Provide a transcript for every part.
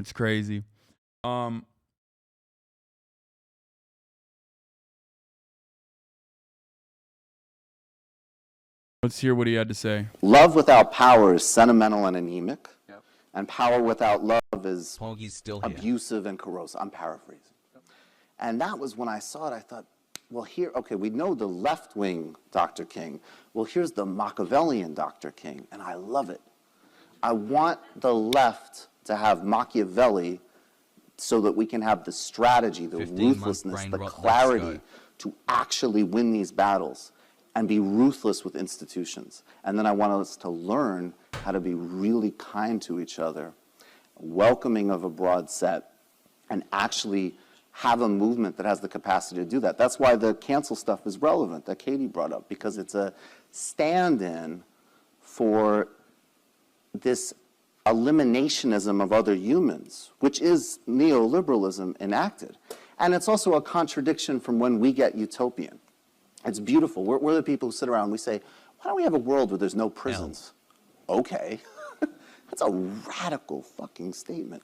It's crazy. Let's hear what he had to say. Love without power is sentimental and anemic, and power without love is abusive and corrosive. I'm paraphrasing. And that was when I saw it, I thought, well, here, okay, we know the left-wing Dr. King. Well, here's the Machiavellian Dr. King, and I love it. I want the left to have Machiavelli so that we can have the strategy, the ruthlessness, the clarity to actually win these battles and be ruthless with institutions. And then I want us to learn how to be really kind to each other, welcoming of a broad set, and actually have a movement that has the capacity to do that. That's why the cancel stuff is relevant that Katie brought up, because it's a stand-in for this eliminationism of other humans, which is neoliberalism enacted. And it's also a contradiction from when we get utopian. It's beautiful. We're the people who sit around and we say, why don't we have a world where there's no prisons? Okay. That's a radical fucking statement.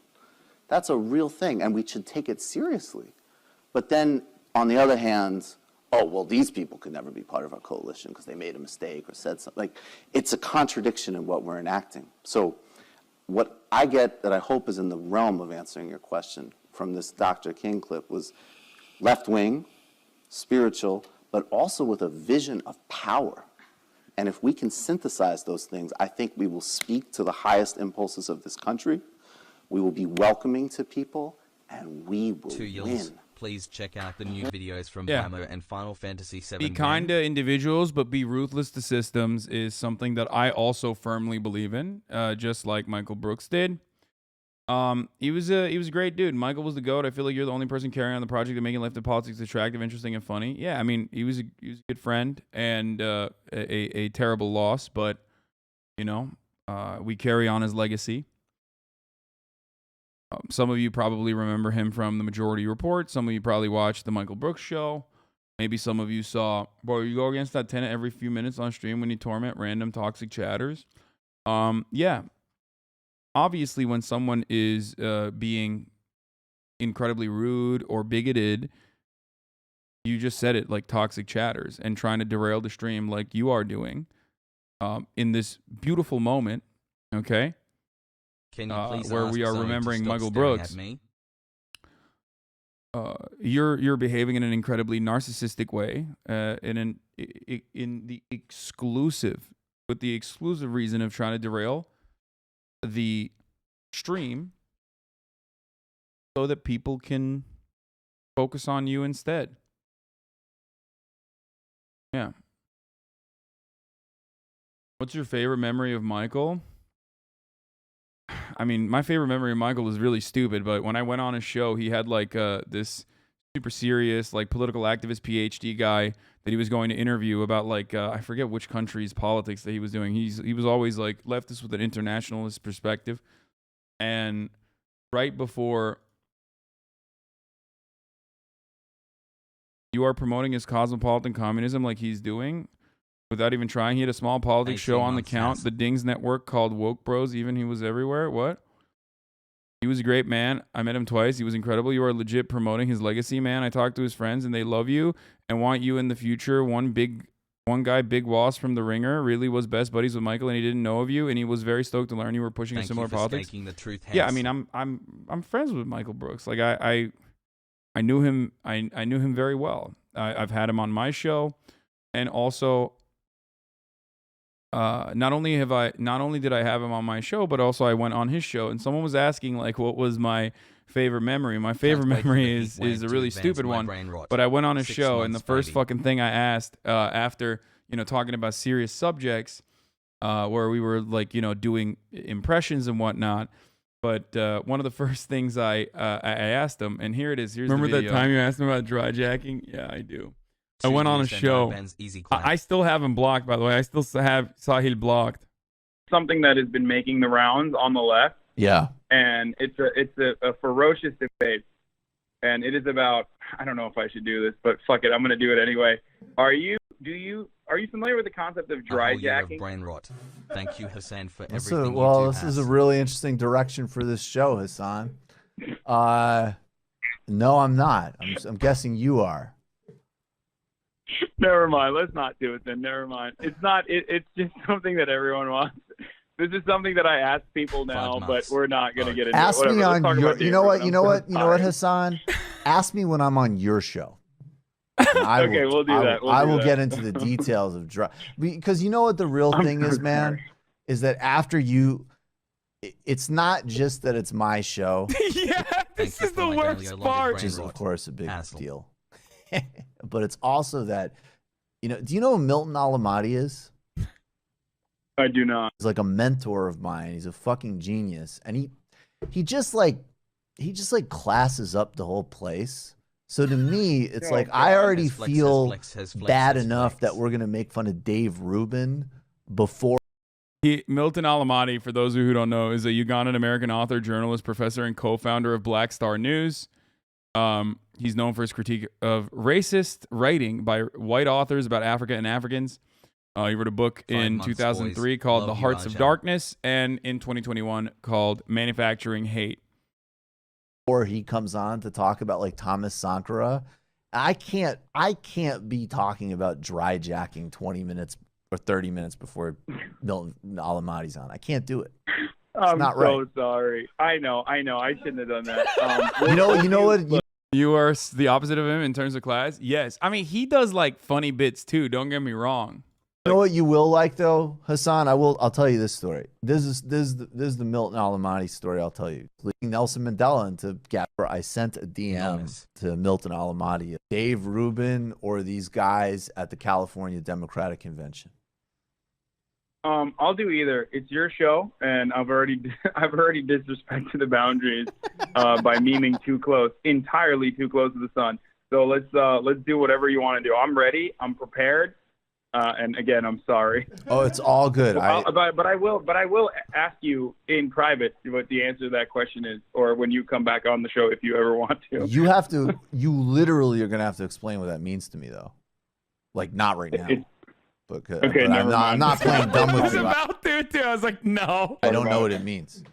That's a real thing, and we should take it seriously. But then, on the other hand, oh, well, these people could never be part of our coalition because they made a mistake or said something. Like, it's a contradiction in what we're enacting. So what I get that I hope is in the realm of answering your question from this Dr. King clip was left-wing, spiritual, but also with a vision of power. And if we can synthesize those things, I think we will speak to the highest impulses of this country. We will be welcoming to people, and we will win. Please check out the new videos from Blammo and Final Fantasy VII. Be kind to individuals, but be ruthless to systems is something that I also firmly believe in, just like Michael Brooks did. He was a great dude. Michael was the GOAT. I feel like you're the only person carrying on the project and making left politics attractive, interesting, and funny. Yeah, I mean, he was a good friend and a terrible loss, but, you know, we carry on his legacy. Some of you probably remember him from the Majority Report. Some of you probably watched the Michael Brooks show. Maybe some of you saw, bro, you go against that tenant every few minutes on stream when you torment random toxic chatters. Yeah. Obviously, when someone is being incredibly rude or bigoted, you just said it, like toxic chatters, and trying to derail the stream like you are doing in this beautiful moment, okay? Can you please where we are remembering Michael Brooks. You're behaving in an incredibly narcissistic way, with the exclusive reason of trying to derail the stream so that people can focus on you instead. Yeah. What's your favorite memory of Michael? I mean, my favorite memory of Michael is really stupid, but when I went on his show, he had like this super serious, like political activist PhD guy that he was going to interview about like, I forget which country's politics that he was doing. He was always like leftist with an internationalist perspective. And right before you are promoting his cosmopolitan communism like he's doing, without even trying, he had a small politics show on the Count, the Dings Network called Woke Bros. Even he was everywhere. What? He was a great man. I met him twice. He was incredible. You are legit promoting his legacy, man. I talked to his friends, and they love you and want you in the future. One guy, Big Wass from The Ringer, really was best buddies with Michael, and he didn't know of you, and he was very stoked to learn you were pushing a similar politics. The truth, yeah, I mean, I'm friends with Michael Brooks. Like I knew him. I knew him very well. I've had him on my show, and also. Not only did I have him on my show, but also I went on his show, and someone was asking like, what was my favorite memory? My favorite memory is a really stupid one, but I went on his show, and the first fucking thing I asked after, you know, talking about serious subjects, where we were like, you know, doing impressions and whatnot, but one of the first things I asked him, and here it is. Here's Remember the video. That time you asked him about dry jacking? Yeah, I do. I went on a show. I still have him blocked, by the way. I still have Sahil blocked. Something that has been making the rounds on the left. Yeah. And it's a ferocious debate. And it is about, I don't know if I should do this, but fuck it, I'm going to do it anyway. Are you familiar with the concept of dry jacking? Brain rot. Thank you, Hasan, for This everything is a really interesting direction for this show, Hasan. No, I'm not. I'm guessing you are. Never mind. Let's not do it then. Never mind. It's not. It's just something that everyone wants. This is something that I ask people now, but we're not going to get into it. Ask me on your. You know what? You know what? You know what, Sorry. Hassan? Ask me when I'm on your show. Okay, we'll do that. I will get into the details of drugs because you know what the real thing is, man, is that after you, it's not just that it's my show. Yeah, this is the worst part. Which is of course a big deal, but it's also that, you know. Do you know who Milton Alamati is? I do not. He's like a mentor of mine. He's a fucking genius, and he just classes up the whole place. So to me, it's like I already feel bad enough that we're gonna make fun of Dave Rubin before. Milton Alamati, for those of you who don't know, is a Ugandan American author, journalist, professor, and co-founder of Black Star News. He's known for his critique of racist writing by white authors about Africa and Africans. He wrote a book in 2003 called The Hearts of Darkness, and in 2021 called Manufacturing Hate. Or he comes on to talk about like Thomas Sankara. I can't be talking about dry jacking 20 minutes or 30 minutes before Milton Alamati's on. I can't do it. I'm not so right. sorry. I know. I shouldn't have done that. You know what? You are the opposite of him in terms of class? Yes. I mean, he does like funny bits too. Don't get me wrong. You know what you will like though, Hassan? I'll tell you this story. This is the Milton Alamati story. I'll tell you. Leading Nelson Mandela into Gaffer, I sent a DM to Milton Alamati, Dave Rubin, or these guys at the California Democratic Convention. I'll do either. It's your show, and I've already disrespected the boundaries by memeing entirely too close to the sun. So let's do whatever you want to do. I'm ready. I'm prepared. And again, I'm sorry. Oh, it's all good. But I will ask you in private what the answer to that question is, or when you come back on the show, if you ever want to. You literally are gonna have to explain what that means to me, though. Like not right now. Okay, I'm not playing dumb with you. I was about to too. I was like, no. I don't know what it means.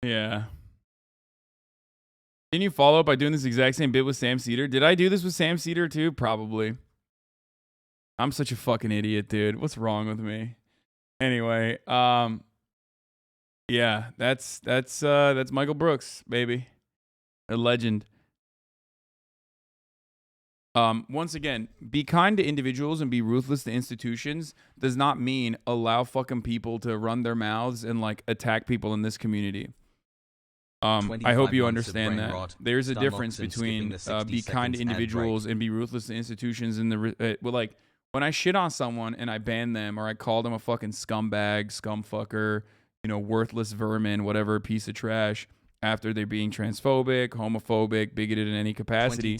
Yeah. Didn't you follow up by doing this exact same bit with Sam Cedar? Did I do this with Sam Cedar too? Probably. I'm such a fucking idiot, dude. What's wrong with me? Anyway, yeah, that's Michael Brooks, baby. A legend. Once again, be kind to individuals and be ruthless to institutions does not mean allow fucking people to run their mouths and like attack people in this community. I hope you understand that. There's a difference between be kind to individuals and be ruthless to institutions. Like when I shit on someone and I ban them or I call them a fucking scumbag, scumfucker, worthless vermin, whatever piece of trash, after they're being transphobic, homophobic, bigoted in any capacity,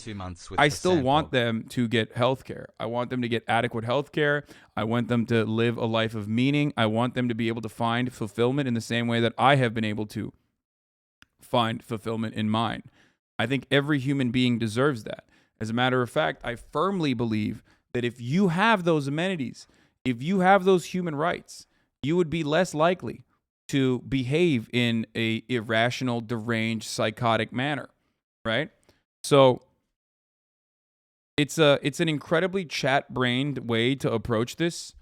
I still want them to get health care. I want them to get adequate health care. I want them to live a life of meaning. I want them to be able to find fulfillment in the same way that I have been able to find fulfillment in mine. I think every human being deserves that. As a matter of fact, I firmly believe that if you have those amenities, if you have those human rights, you would be less likely to behave in a irrational, deranged, psychotic manner, right? So it's an incredibly chat-brained way to approach this,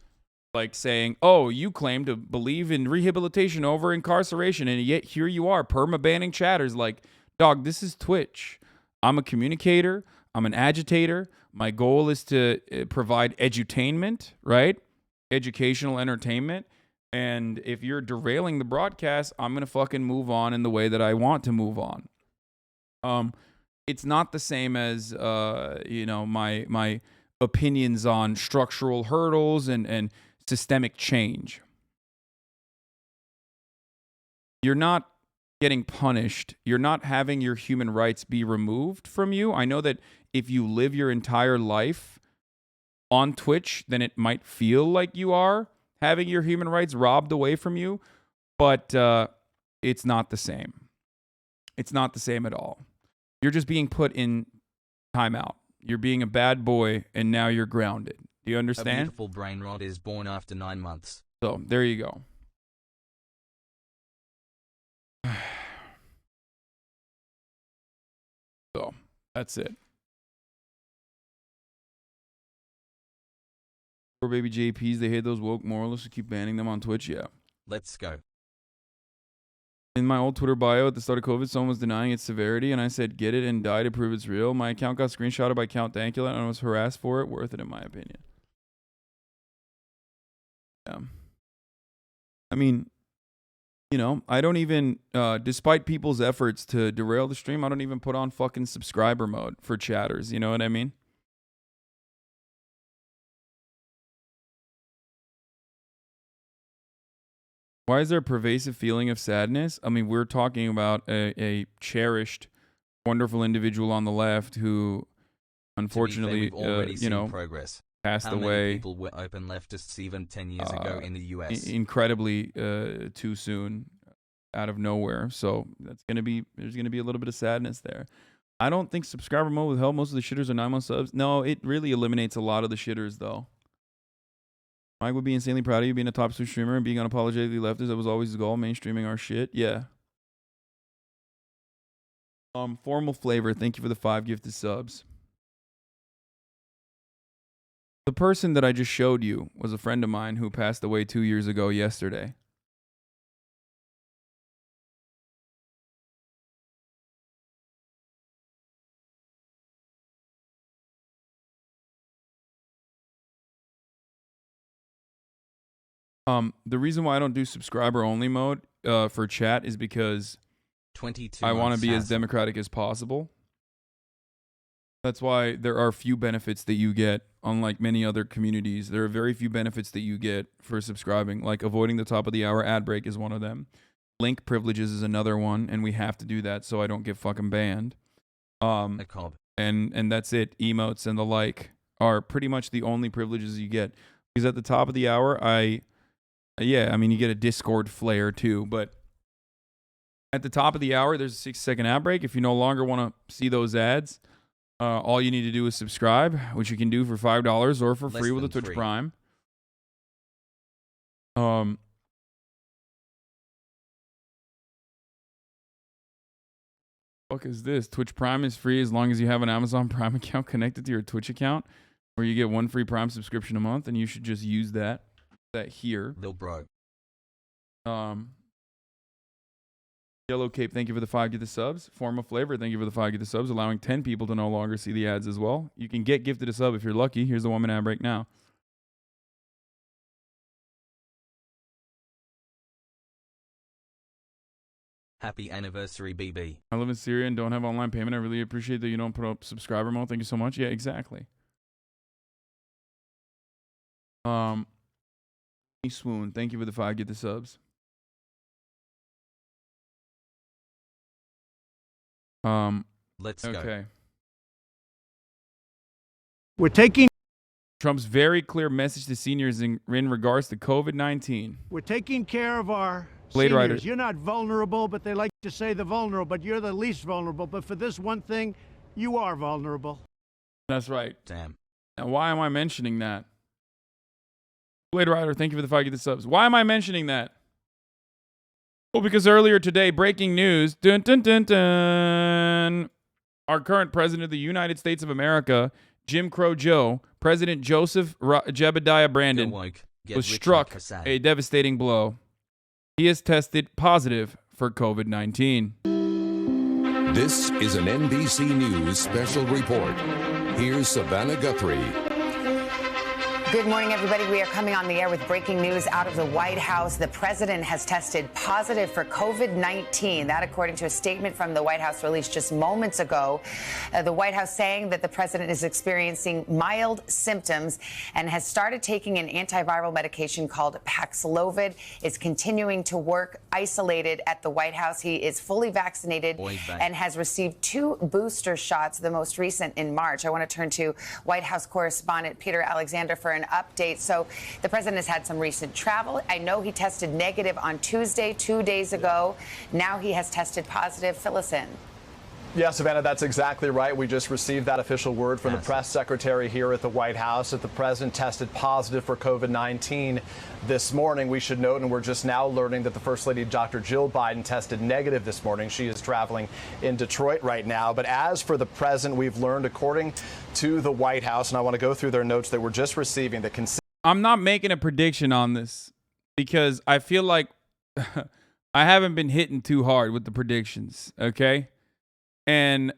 like saying, oh, you claim to believe in rehabilitation over incarceration, and yet here you are perma-banning chatters. Like, dog, this is Twitch. I'm a communicator. I'm an agitator. My goal is to provide edutainment, right? Educational entertainment. And if you're derailing the broadcast, I'm going to fucking move on in the way that I want to move on. It's not the same as, my opinions on structural hurdles and systemic change. You're not getting punished. You're not having your human rights be removed from you. I know that if you live your entire life on Twitch, then it might feel like you are having your human rights robbed away from you, but it's not the same. It's not the same at all. You're just being put in timeout. You're being a bad boy, and now you're grounded. Do you understand? A beautiful brain rot is born after 9 months. So, there you go. That's it. Poor baby JPs, they hate those woke moralists who keep banning them on Twitch. Yeah. Let's go. In my old Twitter bio at the start of COVID, someone was denying its severity, and I said, get it and die to prove it's real. My account got screenshotted by Count Dankula, and I was harassed for it. Worth it, in my opinion. Yeah. I mean, you know, I don't even, despite people's efforts to derail the stream, I don't even put on fucking subscriber mode for chatters. You know what I mean? Why is there a pervasive feeling of sadness? I mean, we're talking about a cherished, wonderful individual on the left who, unfortunately, you know, progress. Passed How away. Many people were open leftists even 10 years ago in the US? Incredibly too soon, out of nowhere. So there's gonna be a little bit of sadness there. I don't think subscriber mode will help. Most of the shitters are 9-month subs. No, it really eliminates a lot of the shitters though. Mike would be insanely proud of you being a top Twitch streamer and being unapologetically leftist. That was always his goal, mainstreaming our shit. Yeah. Formal Flavor, thank you for the 5 gifted subs. The person that I just showed you was a friend of mine who passed away 2 years ago yesterday. The reason why I don't do subscriber only mode for chat is because 22 I want to be as Hassan. democratic as possible. That's why there are few benefits that you get, unlike many other communities. There are very few benefits that you get for subscribing, like avoiding the top of the hour ad break is one of them. Link privileges is another one, and we have to do that so I don't get fucking banned. And that's it. Emotes and the like are pretty much the only privileges you get. Because at the top of the hour, yeah, I mean, you get a Discord flare too, but at the top of the hour, there's a 6-second ad break. If you no longer want to see those ads, all you need to do is subscribe, which you can do for $5 or for free with a Twitch Prime. Fuck is this? Twitch Prime is free as long as you have an Amazon Prime account connected to your Twitch account, where you get 1 free Prime subscription a month, and you should just use that here. Lil bro. Yellow Cape, thank you for the 5 gifted subs. Formal Flavor, thank you for the 5 gifted subs, allowing 10 people to no longer see the ads as well. You can get gifted a sub if you're lucky. Here's the 1-minute ad break now. Happy anniversary, BB. I live in Syria and don't have online payment. I really appreciate that you don't put up subscriber mode. Thank you so much. Yeah, exactly. Swoon, thank you for the 5 gifted subs. Let's go. Okay. We're taking Trump's very clear message to seniors in regards to COVID-19. We're taking care of our Blade seniors. Rider. You're not vulnerable, but they like to say the vulnerable, but you're the least vulnerable. But for this one thing, you are vulnerable. That's right. Damn. Now, why am I mentioning that? Blade Rider, thank you for the 5 gifted subs. Why am I mentioning that? Well, because earlier today, breaking news, dun, dun, dun, dun, our current president of the United States of America, Jim Crow Joe, President Joseph Jebediah Brandon, was struck a devastating blow. He has tested positive for COVID-19. This is an NBC News special report. Here's Savannah Guthrie. Good morning, everybody. We are coming on the air with breaking news out of the White House. The president has tested positive for COVID-19. That, according to a statement from the White House released just moments ago. The White House saying that the president is experiencing mild symptoms and has started taking an antiviral medication called Paxlovid. Is continuing to work isolated at the White House. He is fully vaccinated and has received 2 booster shots, the most recent in March. I want to turn to White House correspondent Peter Alexander for an update. So the president has had some recent travel. I know he tested negative on Tuesday, 2 days ago. Now he has tested positive. Fill us in. Yeah, Savannah, that's exactly right. We just received that official word from the press secretary here at the White House that the president tested positive for COVID-19 this morning. We should note, and we're just now learning that the First Lady, Dr. Jill Biden, tested negative this morning. She is traveling in Detroit right now. But as for the president, we've learned, according to the White House, and I want to go through their notes that we're just receiving, that I'm not making a prediction on this because I feel like I haven't been hitting too hard with the predictions, okay? And,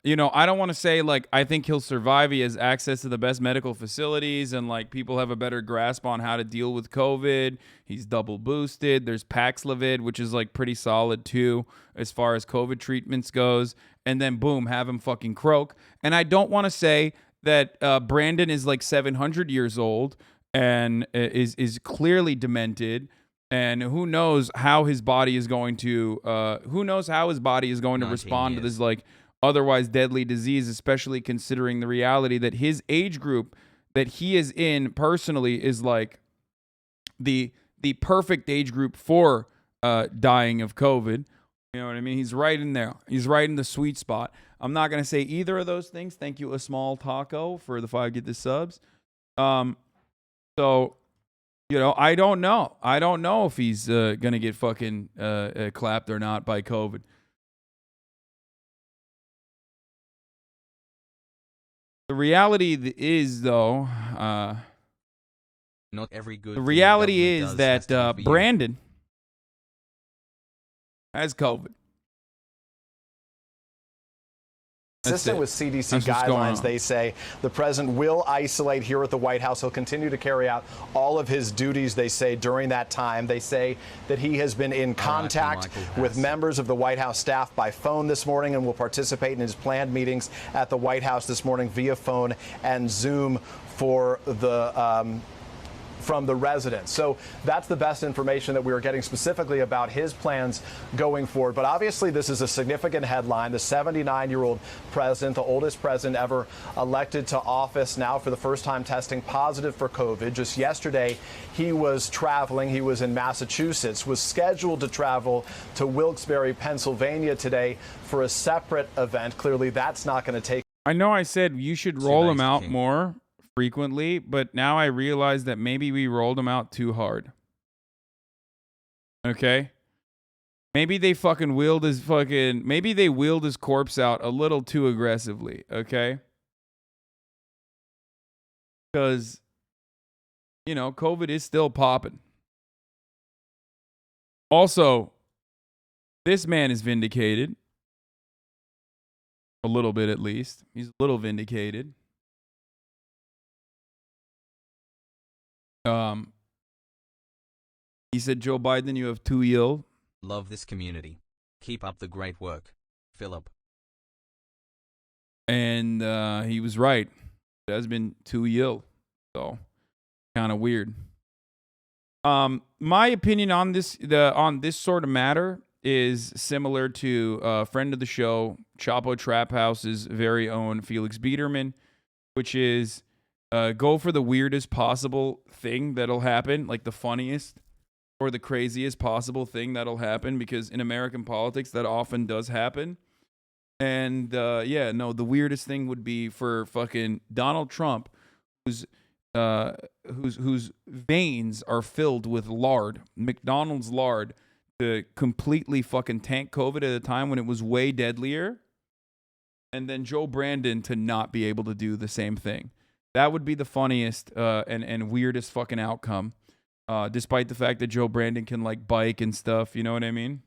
you know, I don't want to say, like, I think he'll survive. He has access to the best medical facilities and, like, people have a better grasp on how to deal with COVID. He's double boosted. There's Paxlovid, which is, like, pretty solid, too, as far as COVID treatments goes. And then, boom, have him fucking croak. And I don't want to say that Brandon is, like, 700 years old and is clearly demented. And who knows how his body is going to respond to this like otherwise deadly disease, especially considering the reality that his age group that he is in personally is like the perfect age group for dying of COVID. You know what I mean? He's right in there. He's right in the sweet spot. I'm not going to say either of those things. Thank you, A Small Taco, for the 5 Get the Subs. So, you know, I don't know. I don't know if he's going to get fucking clapped or not by COVID. The reality is, though, not every good. The reality is that Brandon has COVID. Consistent with CDC guidelines, they say the president will isolate here at the White House. He'll continue to carry out all of his duties, they say, during that time. They say that he has been in contact with members of the White House staff by phone this morning and will participate in his planned meetings at the White House this morning via phone and Zoom for the from the residents. So that's the best information that we are getting specifically about his plans going forward. But obviously, this is a significant headline. The 79-year-old president, the oldest president ever elected to office, now for the first time testing positive for COVID. Just yesterday, he was traveling. He was in Massachusetts, was scheduled to travel to Wilkes-Barre, Pennsylvania today for a separate event. Clearly, that's not going to take. I know I said you should roll him out more frequently, but now I realize that maybe we rolled him out too hard. Okay? Maybe they wheeled his corpse out a little too aggressively, okay? Because, you know, COVID is still popping. Also, this man is vindicated. A little bit, at least. He's a little vindicated. He said, Joe Biden, you have 2 ill. Love this community. Keep up the great work. Philip. And he was right. It has been 2 ill. So, kind of weird. My opinion on this sort of matter is similar to a friend of the show, Chapo Trap House's very own Felix Biederman, which is go for the weirdest possible thing that'll happen, like the funniest or the craziest possible thing that'll happen, because in American politics that often does happen. And the weirdest thing would be for fucking Donald Trump, whose veins are filled with lard, McDonald's lard, to completely fucking tank COVID at a time when it was way deadlier, and then Joe Brandon to not be able to do the same thing. That would be the funniest and weirdest fucking outcome, despite the fact that Joe Brandon can like bike and stuff. You know what I mean?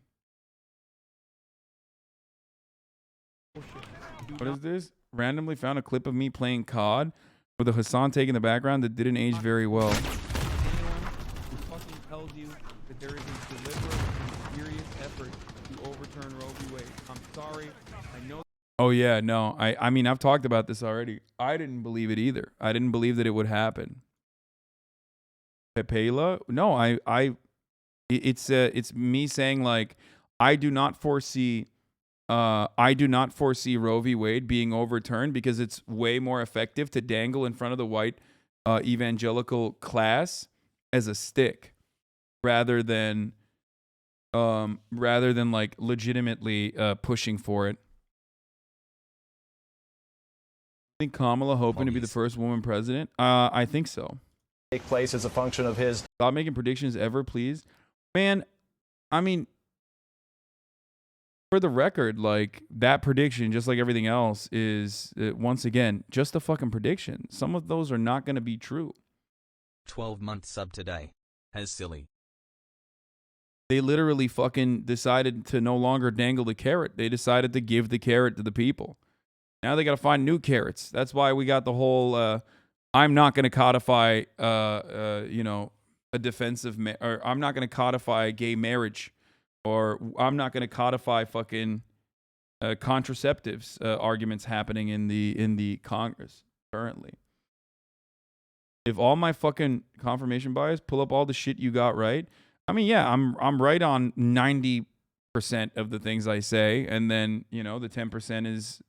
What is this? Randomly found a clip of me playing COD with a Hasan take in the background that didn't age very well. Anyone who fucking tells you that there is a deliberate and serious effort to overturn Roe v. Wade, I'm sorry. I know. Oh, yeah, no. I mean, I've talked about this already. I didn't believe it either. I didn't believe that it would happen. Pepela? No, it's me saying, like, I do not foresee Roe v. Wade being overturned because it's way more effective to dangle in front of the white evangelical class as a stick rather than like legitimately pushing for it. think Kamala hoping to be the first woman president? I think so. Take place as a function of his. Stop making predictions ever, please. Man, I mean, for the record, like, that prediction, just like everything else, is, once again, just a fucking prediction. Some of those are not going to be true. 12-month sub today. Has silly. They literally fucking decided to no longer dangle the carrot. They decided to give the carrot to the people. Now they got to find new carrots. That's why we got the whole, I'm not going to codify, you know, a defensive, or I'm not going to codify gay marriage, or I'm not going to codify fucking contraceptives arguments happening in the Congress currently. If all my fucking confirmation bias pull up all the shit you got right, I mean, yeah, I'm right on 90% of the things I say, and then, you know, the 10% is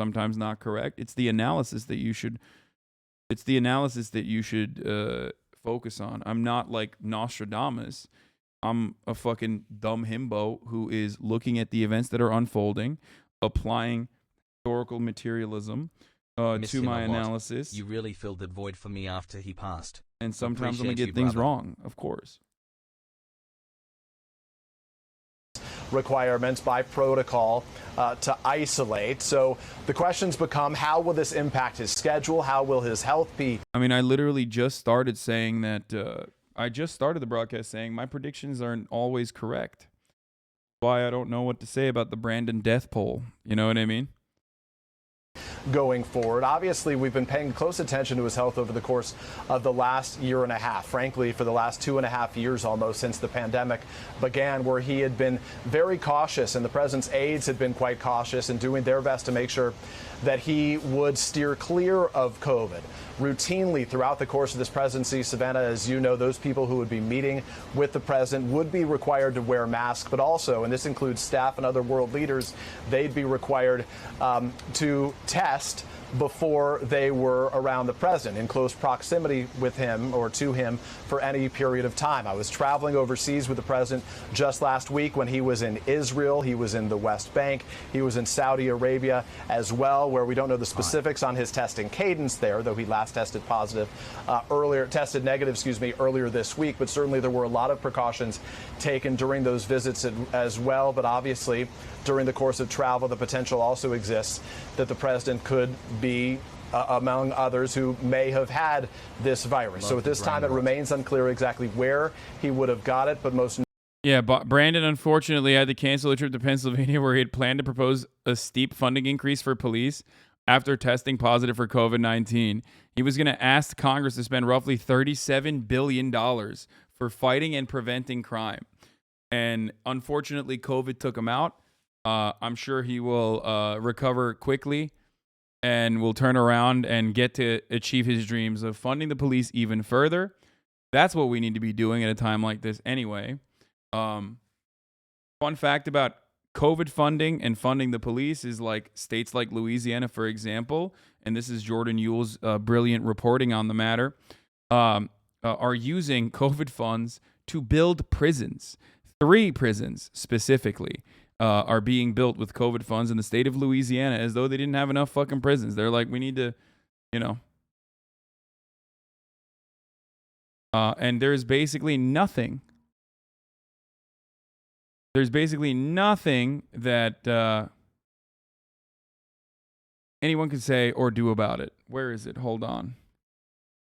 sometimes not correct. It's the analysis that you should. It's the analysis that you should focus on. I'm not like Nostradamus. I'm a fucking dumb himbo who is looking at the events that are unfolding, applying historical materialism to my analysis. You really filled that void for me after he passed. And sometimes I'm going to get things wrong, of course. Requirements by protocol to isolate. So the questions become, how will this impact his schedule? How will his health be? I mean, I literally just started saying that, I just started the broadcast saying my predictions aren't always correct. Why I don't know what to say about the Brandon death poll. You know what I mean? Going forward. Obviously, we've been paying close attention to his health over the course of the last year and a half, frankly, for the last 2.5 years almost since the pandemic began, where he had been very cautious and the president's aides had been quite cautious and doing their best to make sure that he would steer clear of COVID. Routinely throughout the course of this presidency, Savannah, as you know, those people who would be meeting with the president would be required to wear masks, but also, and this includes staff and other world leaders, they'd be required to test before they were around the president in close proximity with him or to him for any period of time. I was traveling overseas with the president just last week when he was in Israel. He was in the West Bank. He was in Saudi Arabia as well, where we don't know the specifics on his testing cadence there, though he last tested negative earlier this week. But certainly there were a lot of precautions taken during those visits as well. But obviously, during the course of travel, the potential also exists that the president could be among others who may have had this virus. So at this time, it remains unclear exactly where he would have got it, but most. Yeah, but Brandon unfortunately had to cancel a trip to Pennsylvania where he had planned to propose a steep funding increase for police after testing positive for COVID-19. He was going to ask Congress to spend roughly $37 billion for fighting and preventing crime. And unfortunately, COVID took him out. I'm sure he will recover quickly and will turn around and get to achieve his dreams of funding the police even further. That's what we need to be doing at a time like this anyway. Fun fact about COVID funding and funding the police is like states like Louisiana, for example, and this is Jordan Yule's brilliant reporting on the matter, are using COVID funds to build prisons. 3 prisons specifically are being built with COVID funds in the state of Louisiana, as though they didn't have enough fucking prisons. They're like, we need to, you know. And there's basically nothing. There's basically nothing that anyone can say or do about it. Where is it? Hold on.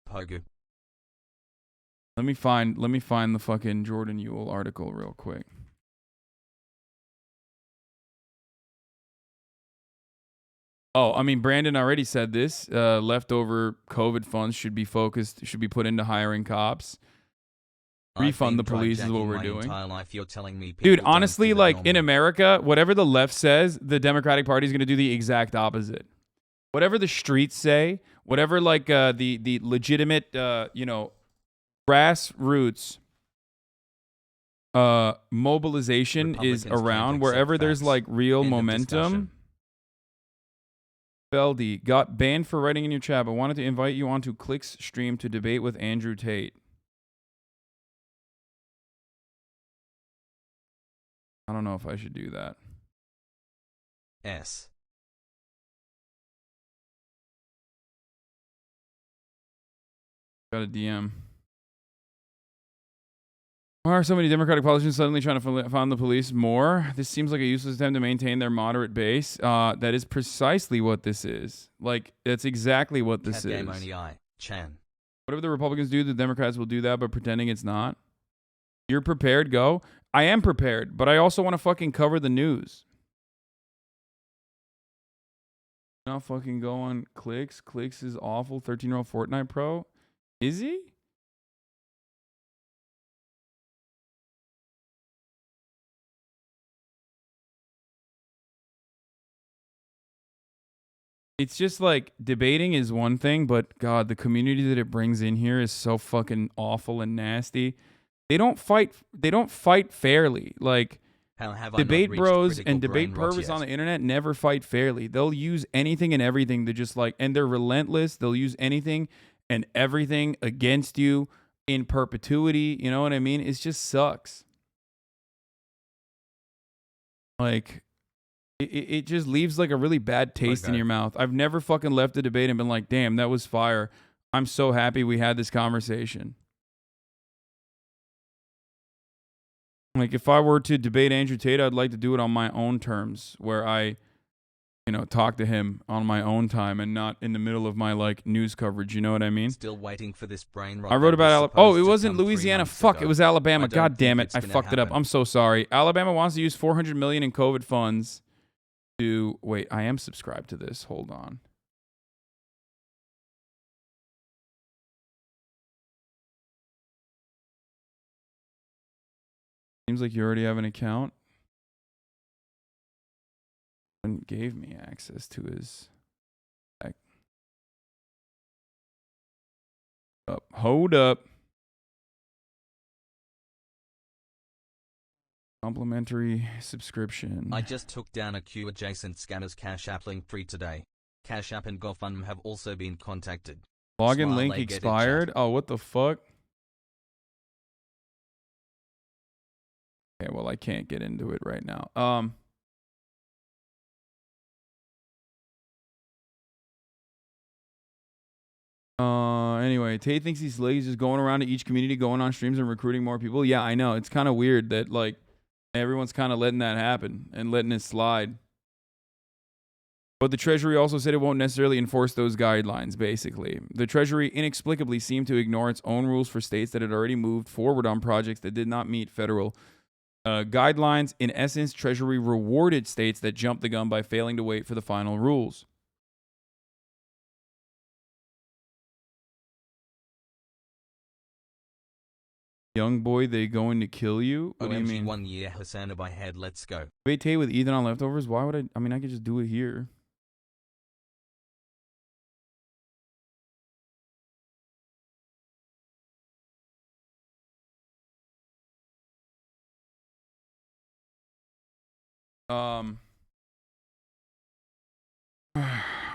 Pogu. Let me find the fucking Jordan Yule article real quick. Oh, I mean, Brandon already said this. Leftover COVID funds should be put into hiring cops. Refund the police is what we're doing. Dude, honestly, like in America, whatever the left says, the Democratic Party is going to do the exact opposite. Whatever the streets say, whatever like the legitimate, grassroots mobilization is around, wherever there's like real momentum. Feldy got banned for writing in your chat, but wanted to invite you onto Click's stream to debate with Andrew Tate. I don't know if I should do that. Got a DM. Why are so many Democratic politicians suddenly trying to fund the police more? This seems like a useless attempt to maintain their moderate base. That is precisely what this is. Like, that's exactly what this is. Whatever the Republicans do, the Democrats will do that, but pretending it's not. You're prepared, go. I am prepared, but I also want to fucking cover the news. Not fucking go on Clicks. Clicks is awful. 13-year-old Fortnite pro. Is he? It's just like debating is one thing, but God, the community that it brings in here is so fucking awful and nasty. They don't fight fairly. Like debate bros and debate pervs on the internet never fight fairly. They'll use anything and everything to just like, and they're relentless. They'll use anything and everything against you in perpetuity. You know what I mean? It just sucks. Like, it just leaves like a really bad taste in your mouth. I've never fucking left a debate and been like, damn, that was fire. I'm so happy we had this conversation. Like, if I were to debate Andrew Tate, I'd like to do it on my own terms, where I, you know, talk to him on my own time and not in the middle of my, like, news coverage. You know what I mean? Still waiting for this brain rot. I wrote about Alabama. Oh, it wasn't Louisiana. Fuck, it was Alabama. God damn it. I fucked it up. I'm so sorry. Alabama wants to use $400 million in COVID funds to... Wait, I am subscribed to this. Hold on. Seems like you already have an account. And gave me access to his... Hold up. Complimentary subscription. I just took down a Q adjacent scammer's Cash App link free today. Cash App and GoFundMe have also been contacted. Login link expired? Oh, what the fuck? Okay, well, I can't get into it right now. Anyway, Tate thinks he's lazy, just going around to each community, going on streams and recruiting more people. Yeah, I know. It's kind of weird that, like, everyone's kind of letting that happen and letting it slide. But the Treasury also said it won't necessarily enforce those guidelines, basically. The Treasury inexplicably seemed to ignore its own rules for states that had already moved forward on projects that did not meet federal guidelines. In essence, Treasury rewarded states that jumped the gun by failing to wait for the final rules. Young boy, they going to kill you? What do you mean? 1 year, Hasanabi head, let's go. Wait, Tate with Ethan on leftovers? Why would I? I mean, I could just do it here.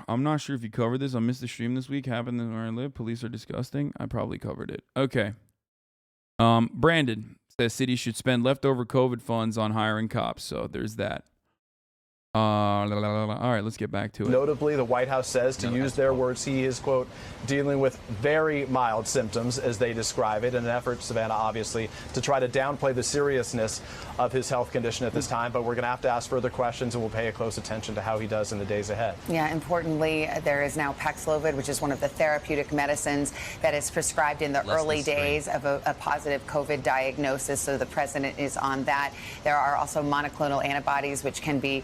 I'm not sure if you covered this. I missed the stream this week. Happened where I live. Police are disgusting. I probably covered it. Okay. Brandon says cities should spend leftover COVID funds on hiring cops. So there's that. All right, let's get back to it. Notably, the White House says, to use their words, he is, quote, dealing with very mild symptoms, as they describe it, in an effort, Savannah, obviously, to try to downplay the seriousness of his health condition at this time. But we're going to have to ask further questions, and we'll pay a close attention to how he does in the days ahead. Yeah, importantly, there is now Paxlovid, which is one of the therapeutic medicines that is prescribed in the early days of a positive COVID diagnosis. So the president is on that. There are also monoclonal antibodies, which can be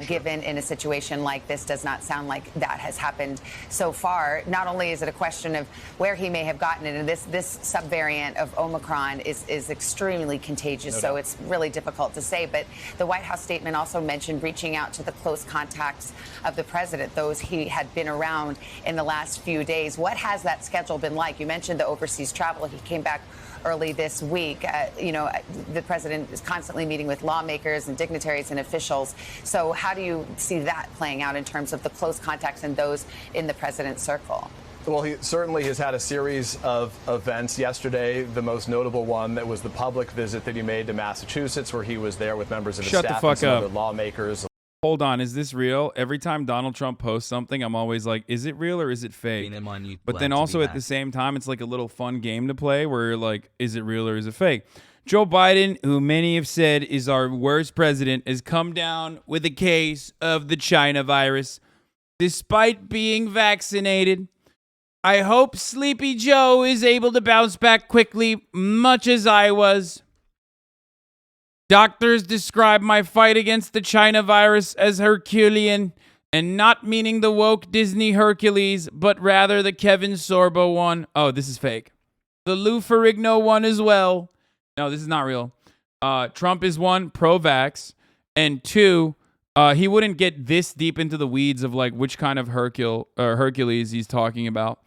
given in a situation like this. Does not sound like that has happened so far. Not only is it a question of where he may have gotten it, and this subvariant of Omicron is extremely contagious, so it's really difficult to say. But the White House statement also mentioned reaching out to the close contacts of the president, those he had been around in the last few days. What has that schedule been like? You mentioned the overseas travel. He came back early this week. The president is constantly meeting with lawmakers and dignitaries and officials. So how do you see that playing out in terms of the close contacts and those in the president's circle? Well, he certainly has had a series of events. Yesterday, the most notable one that was the public visit that he made to Massachusetts, where he was there with members of his staff and some other lawmakers. hold on, is this real? Every time Donald Trump posts something, I'm always like, is it real or is it fake? But then also at the same time, it's like a little fun game to play where you're like, is it real or is it fake? Joe Biden, who many have said is our worst president, has come down with a case of the China virus, despite being vaccinated. I hope Sleepy Joe is able to bounce back quickly, much as I was. Doctors describe my fight against the China virus as Herculean, and not meaning the woke Disney Hercules, but rather the Kevin Sorbo one. Oh, this is fake. The Lou Ferrigno one as well. No, this is not real. Trump is one, pro-vax, and two, he wouldn't get this deep into the weeds of like which kind of Hercules he's talking about.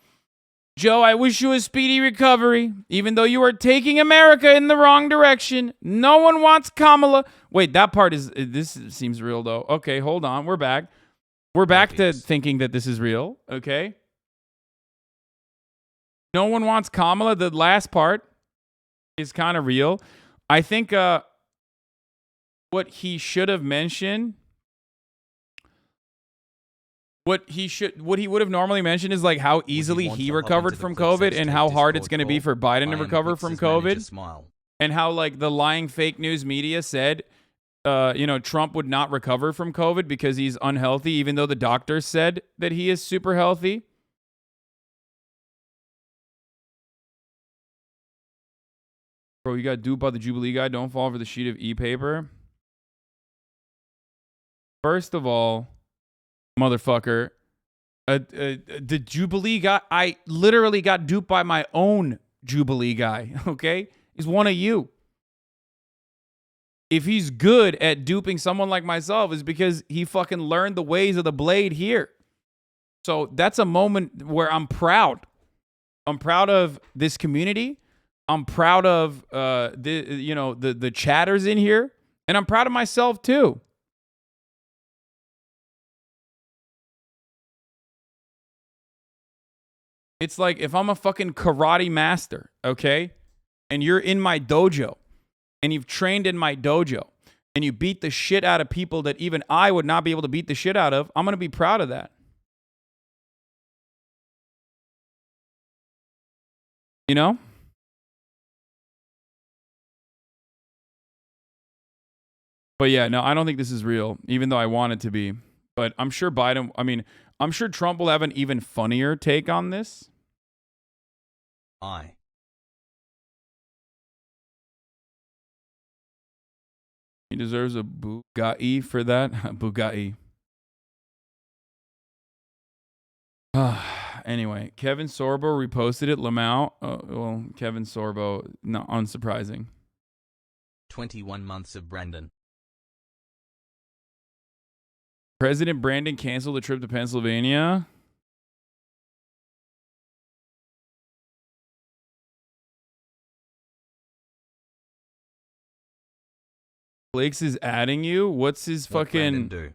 Joe, I wish you a speedy recovery, even though you are taking America in the wrong direction. No one wants Kamala. Wait, that part this seems real, though. Okay, hold on. We're back. We're back to thinking that this is real, okay? No one wants Kamala. The last part is kind of real. I think what he should have mentioned... What he would have normally mentioned is like how easily he recovered from COVID and how hard it's going to be for Biden to recover from COVID, and how like the lying fake news media said, Trump would not recover from COVID because he's unhealthy, even though the doctors said that he is super healthy. Bro, you got duped by the Jubilee guy. Don't fall for the sheet of e-paper. First of all, motherfucker, the Jubilee guy, I literally got duped by my own Jubilee guy, okay? He's one of you. If he's good at duping someone like myself, it's because he fucking learned the ways of the blade here. So that's a moment where I'm proud. I'm proud of this community. I'm proud of the chatters in here, and I'm proud of myself too. It's like if I'm a fucking karate master, okay, and you're in my dojo, and you've trained in my dojo, and you beat the shit out of people that even I would not be able to beat the shit out of, I'm going to be proud of that. You know? But yeah, no, I don't think this is real, even though I want it to be. But I'm sure I'm sure Trump will have an even funnier take on this. He deserves a Bugatti for that. Bugatti. Anyway, Kevin Sorbo reposted it. Lamau. Well, Kevin Sorbo, not unsurprising. 21 months of Brandon. President Brandon canceled the trip to Pennsylvania. Blake's is adding you? What's his fucking...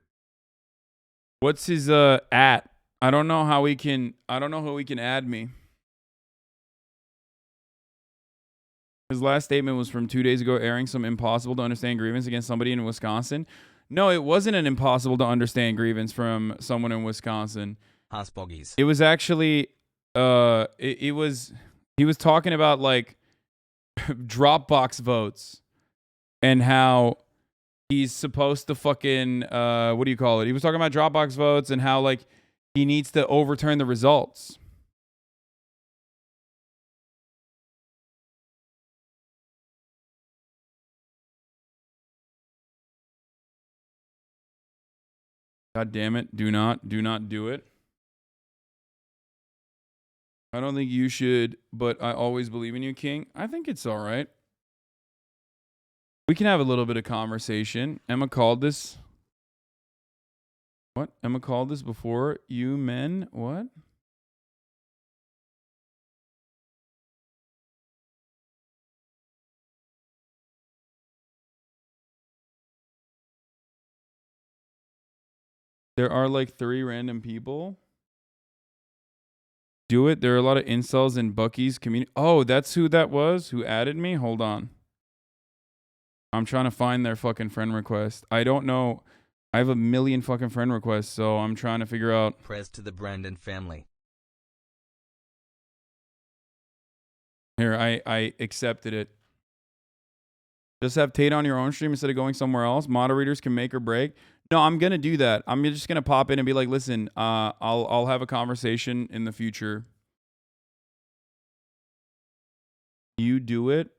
What's his at? I don't know how he can add me. His last statement was from 2 days ago, airing some impossible to understand grievance against somebody in Wisconsin. No, it wasn't an impossible to understand grievance from someone in Wisconsin. It was actually he was talking about like Dropbox votes and how he's supposed to fucking what do you call it? He was talking about Dropbox votes and how like he needs to overturn the results. God damn it. Do not do it. I don't think you should, but I always believe in you, King. I think it's all right. We can have a little bit of conversation. Emma called this. What? Emma called this before you men? What? There are like 3 random people. Do it. There are a lot of incels in Bucky's community. Oh, that's who that was who added me? Hold on. I'm trying to find their fucking friend request. I don't know. I have a million fucking friend requests, so I'm trying to figure out. Press to the Brandon family. Here, I accepted it. Just have Tate on your own stream instead of going somewhere else. Moderators can make or break. No, I'm gonna do that. I'm just gonna pop in and be like, listen, I'll have a conversation in the future. You do it,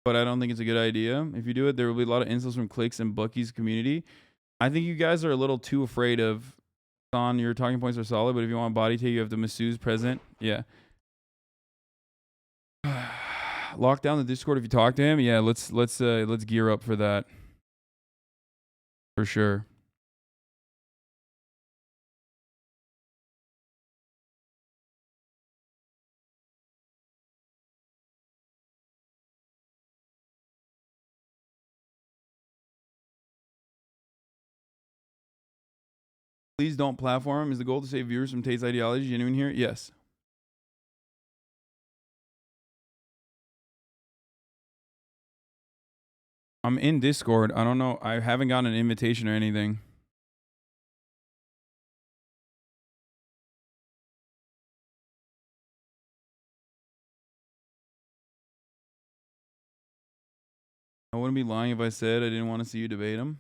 but I don't think it's a good idea. If you do it, there will be a lot of insults from Clicks and Bucky's community. I think you guys are a little too afraid of Hassan. Your talking points are solid, but if you want body take, you have the masseuse present. Yeah. Lock down the Discord if you talk to him. Yeah, let's gear up for that. For sure. Please don't platform him. Is the goal to save viewers from Tate's ideology genuine here? Yes. I'm in Discord. I don't know. I haven't gotten an invitation or anything. I wouldn't be lying if I said I didn't want to see you debate him.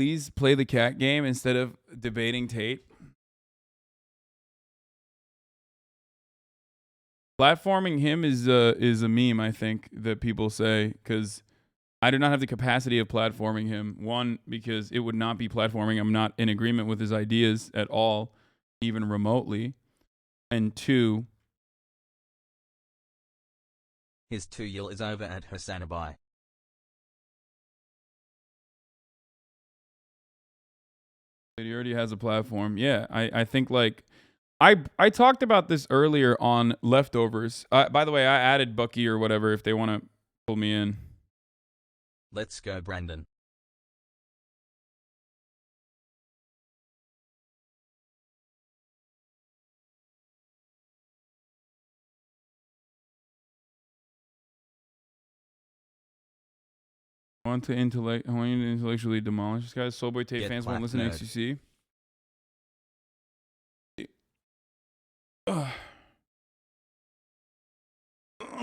Please play the cat game instead of debating Tate. Platforming him is a meme, I think, that people say, because I do not have the capacity of platforming him. One, because it would not be platforming. I'm not in agreement with his ideas at all, even remotely. And two, his 2-year is over at Hasanabi. He already has a platform. Yeah, I think like I talked about this earlier on Leftovers. By the way, I added Bucky or whatever if they want to pull me in. Let's go, Brandon. I want you to intellectually demolish this guy. Soulboy Tate fans won't listen to XCC. I'm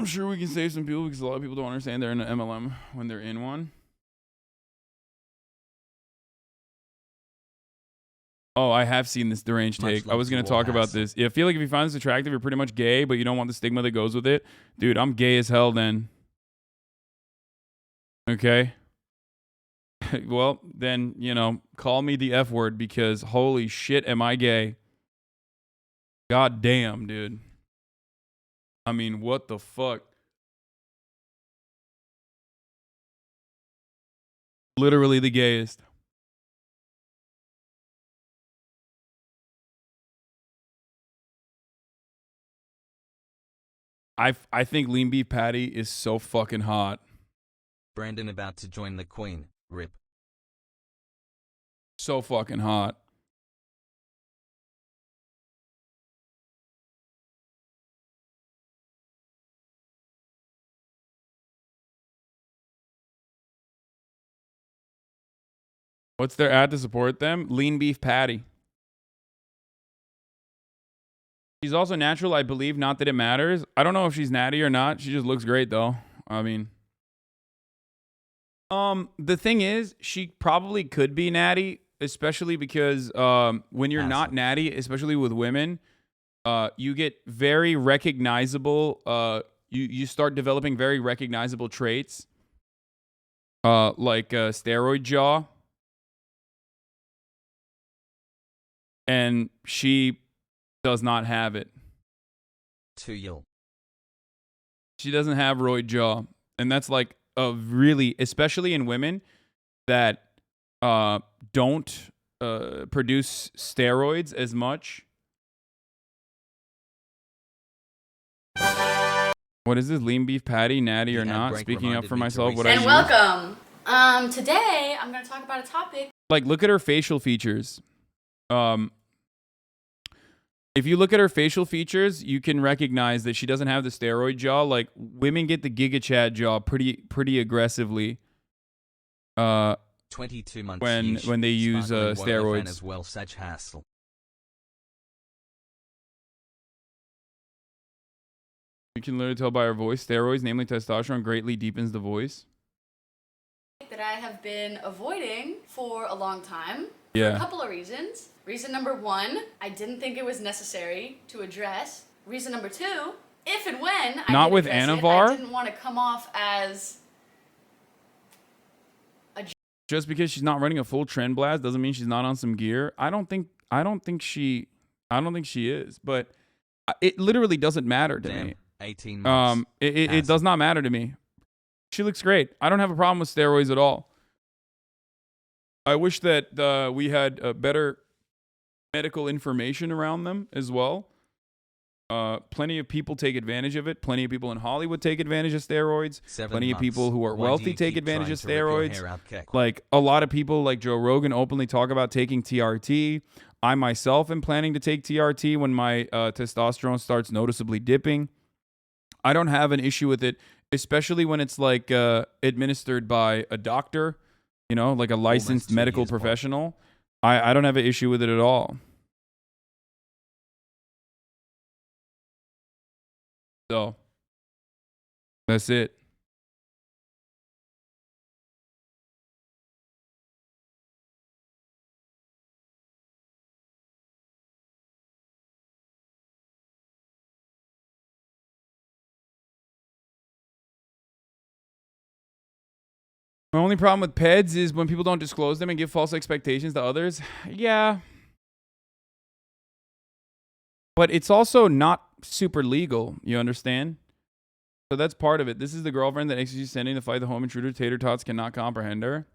sure we can save some people because a lot of people don't understand they're in an MLM when they're in one. Oh, I have seen this deranged take. I was going to talk about this. I feel like if you find this attractive, you're pretty much gay, but you don't want the stigma that goes with it. Dude, I'm gay as hell then. Okay? Well, then, you know, call me the F word because holy shit, am I gay? God damn, dude. I mean, what the fuck? Literally the gayest. I think lean beef patty is so fucking hot. Brandon about to join the queen. Rip. So fucking hot. What's their ad to support them? Lean beef patty. She's also natural, I believe. Not that it matters. I don't know if she's natty or not. She just looks great, though. I mean, the thing is, she probably could be natty, especially because when you're not natty, especially with women, you get very recognizable. You start developing very recognizable traits, like steroid jaw. And she does not have it. 2-year. She doesn't have roid jaw. And that's like a really, especially in women that don't produce steroids as much. What is this? Lean beef patty, natty or not? Speaking up for myself, what I use. And welcome. Today I'm going to talk about a topic. Like, look at her facial features. If you look at her facial features, you can recognize that she doesn't have the steroid jaw. Like, women get the Giga Chad jaw pretty aggressively. 22 months when they use steroids. As well, such hassle. You can literally tell by her voice. Steroids, namely testosterone, greatly deepens the voice. That I have been avoiding for a long time. Yeah. For a couple of reasons. Reason number one, I didn't think it was necessary to address. Reason number two, if and when I Not did with address Anavar? it, I didn't want to come off as Just because she's not running a full trend blast doesn't mean she's not on some gear. I don't think she is, but it literally doesn't matter to me. 18 months. It does not matter to me. She looks great. I don't have a problem with steroids at all. I wish that we had better medical information around them as well. Plenty of people take advantage of it. Plenty of people in Hollywood take advantage of steroids. 7 Plenty of months. people who are Why do wealthy you take keep advantage of trying to rip your steroids. hair out, Keck? Like a lot of people, like Joe Rogan, openly talk about taking TRT. I myself am planning to take TRT when my testosterone starts noticeably dipping. I don't have an issue with it, especially when it's like administered by a doctor, like a licensed medical professional. I don't have an issue with it at all. So that's it. My only problem with PEDs is when people don't disclose them and give false expectations to others. Yeah. But it's also not super legal, you understand? So that's part of it. This is the girlfriend that executes sending to fight the home intruder. Tater tots cannot comprehend her.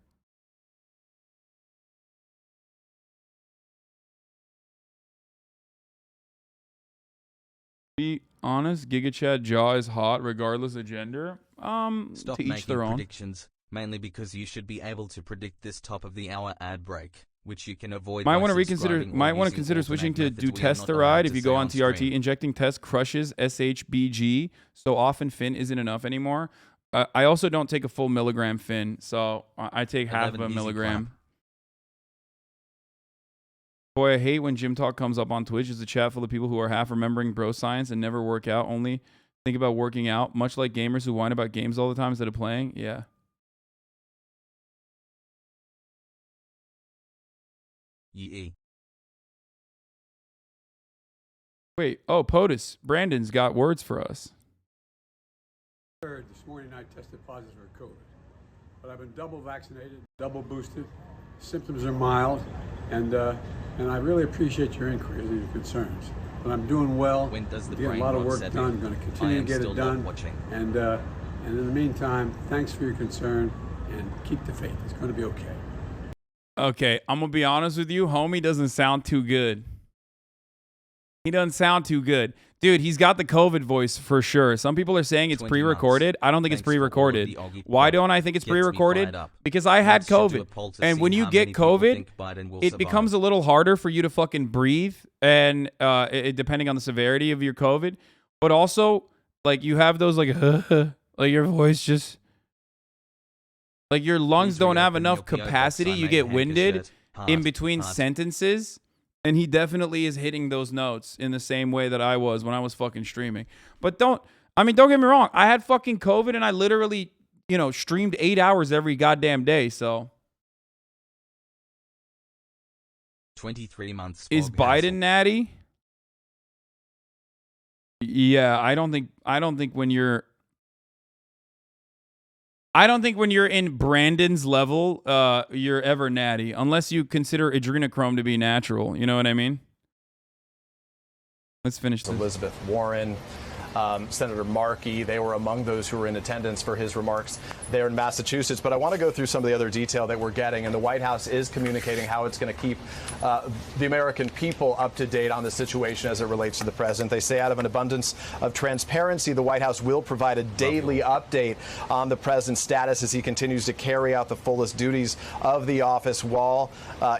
Be honest, Giga Chad jaw is hot regardless of gender. Stop to each making their own. predictions, mainly because you should be able to predict this top of the hour ad break, which you can avoid. Might by want to reconsider. subscribing or Might want to using consider alternate switching to methods we are not allowed Dutasteride to if you say go on on TRT. stream. Injecting test crushes SHBG so often Fin isn't enough anymore. I also don't take a full milligram Fin, so I take half of a 11 easy milligram. clap. Boy, I hate when gym talk comes up on Twitch. It's a chat full of people who are half remembering bro science and never work out, only think about working out, much like gamers who whine about games all the time instead of playing. Yeah. Yee. Wait, oh, POTUS. Brandon's got words for us. This morning I tested positive for COVID, but I've been double vaccinated, double boosted. Symptoms are mild, and I really appreciate your inquiries and your concerns. But I'm doing well. When does the getting a lot of work done. I'm going to continue to get it done. And in the meantime, thanks for your concern, and keep the faith. It's going to be okay. Okay, I'm going to be honest with you. Homie doesn't sound too good. He doesn't sound too good. Dude, he's got the COVID voice for sure. Some people are saying it's pre-recorded. I don't think it's pre-recorded. Why don't I think it's pre-recorded? Because I had COVID. And when you get COVID, it becomes a little harder for you to fucking breathe, and depending on the severity of your COVID. But also, like, you have those, like, like your voice just... Like, your lungs don't have enough capacity. You get winded in between sentences. And he definitely is hitting those notes in the same way that I was when I was fucking streaming. But don't get me wrong. I had fucking COVID and I literally, streamed 8 hours every goddamn day. So 23 months. Is Biden natty? Yeah, I don't think when you're in Brandon's level, you're ever natty, unless you consider adrenochrome to be natural. You know what I mean? Let's finish this. Elizabeth Warren, Senator Markey, they were among those who were in attendance for his remarks there in Massachusetts. But I want to go through some of the other detail that we're getting. And the White House is communicating how it's going to keep the American people up to date on the situation as it relates to the president. They say out of an abundance of transparency, the White House will provide a daily update on the president's status as he continues to carry out the fullest duties of the office while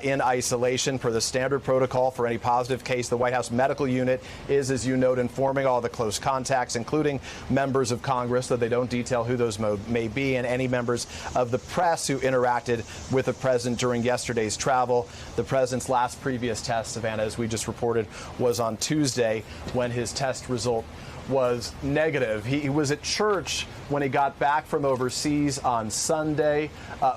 in isolation. Per the standard protocol for any positive case, the White House medical unit is, as you note, informing all the close contacts contacts, including members of Congress, though they don't detail who those may be, and any members of the press who interacted with the president during yesterday's travel. The president's last previous test, Savannah, as we just reported, was on Tuesday when his test result was negative. He was at church when he got back from overseas on Sunday,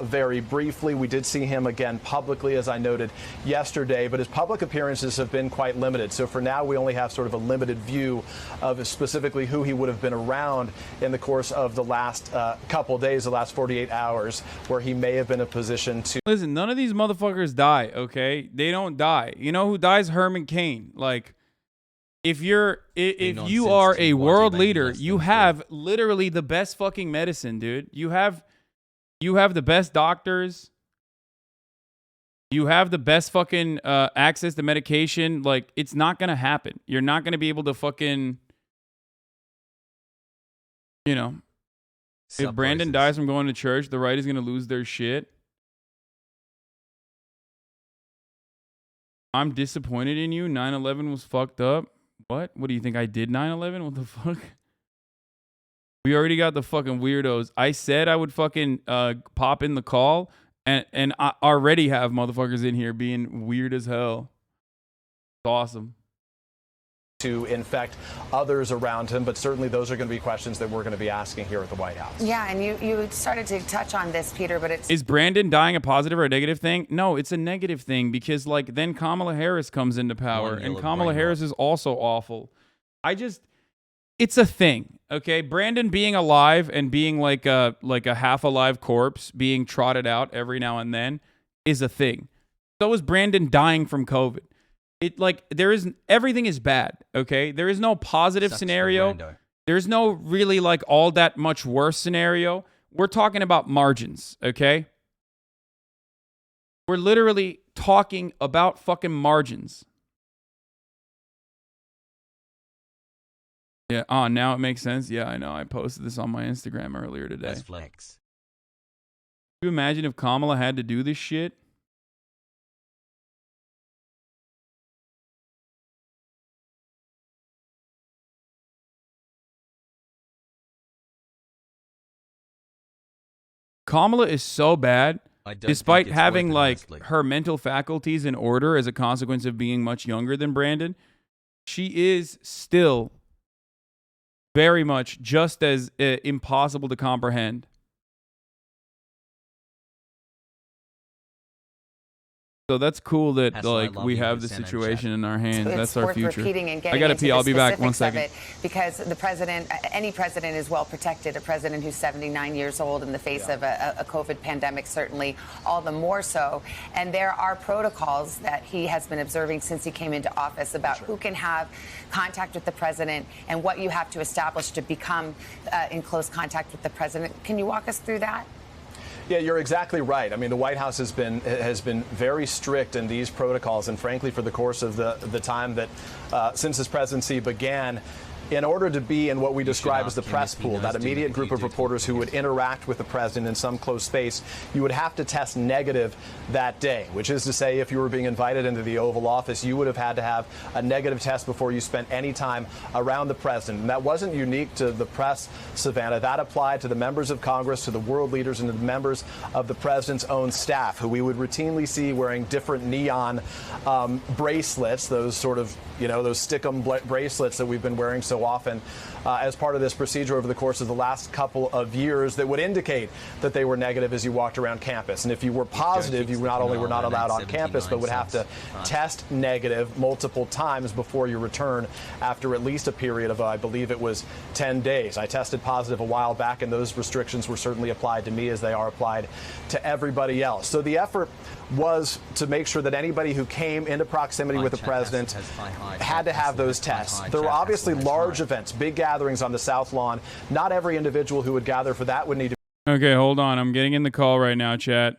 very briefly. We did see him again publicly, as I noted yesterday, but his public appearances have been quite limited. So for now, we only have sort of a limited view of specifically who he would have been around in the course of the last couple days, the last 48 hours, where he may have been in a position to... Listen, none of these motherfuckers die, okay? They don't die. You know who dies? Herman Cain. Like, if you are a world leader, you have literally the best fucking medicine, dude. You have the best doctors. You have the best fucking access to medication. Like, it's not gonna happen. You're not gonna be able to fucking, you know, if Brandon dies from going to church, the right is gonna lose their shit. I'm disappointed in you. 9/11 was fucked up. What? What do you think I did 9/11? What the fuck? We already got the fucking weirdos. I said I would fucking pop in the call, and I already have motherfuckers in here being weird as hell. It's awesome. To infect others around him, but certainly those are going to be questions that we're going to be asking here at the White House. Yeah, and you started to touch on this, Peter, but it's... Is Brandon dying a positive or a negative thing? No, it's a negative thing because, like, then Kamala Harris comes into power, and Kamala Harris is also awful. It's a thing, okay? Brandon being alive and being like a half-alive corpse being trotted out every now and then is a thing. So is Brandon dying from COVID. Everything is bad, okay? There is no positive scenario. There's no really like all that much worse scenario. We're talking about margins, okay? We're literally talking about fucking margins. Yeah, now it makes sense. Yeah, I know. I posted this on my Instagram earlier today. That's flex. Can you imagine if Kamala had to do this shit? Kamala is so bad, despite having like her mental faculties in order as a consequence of being much younger than Brandon. She is still very much just as impossible to comprehend. So that's cool that Hassan, like we have the situation in our hands. That's our future. I gotta pee. I'll be back 1 second. Because the president, any president, is well protected. A president who's 79 years old in the face of a COVID pandemic, certainly all the more so. And there are protocols that he has been observing since he came into office about who can have contact with the president and what you have to establish to become in close contact with the president. Can you walk us through that? Yeah, you're exactly right. I mean, the White House has been very strict in these protocols, and frankly, for the course of the time that since his presidency began, in order to be in what we describe as the press pool, that immediate group of reporters who would interact with the president in some close space, you would have to test negative that day, which is to say, if you were being invited into the Oval Office, you would have had to have a negative test before you spent any time around the president. And that wasn't unique to the press, Savannah. That applied to the members of Congress, to the world leaders, and to the members of the president's own staff, who we would routinely see wearing different neon bracelets, those sort of, those stick-em bracelets that we've been wearing so often as part of this procedure over the course of the last couple of years that would indicate that they were negative as you walked around campus. And if you were positive, you not only were not allowed on campus, but would have to test negative multiple times before you return after at least a period of, I believe it was 10 days. I tested positive a while back, and those restrictions were certainly applied to me as they are applied to everybody else. So the effort was to make sure that anybody who came into proximity with the president had to have those tests. There were obviously large events, big gatherings on the South Lawn. Not every individual who would gather for that would need to. Okay, hold on. I'm getting in the call right now, chat.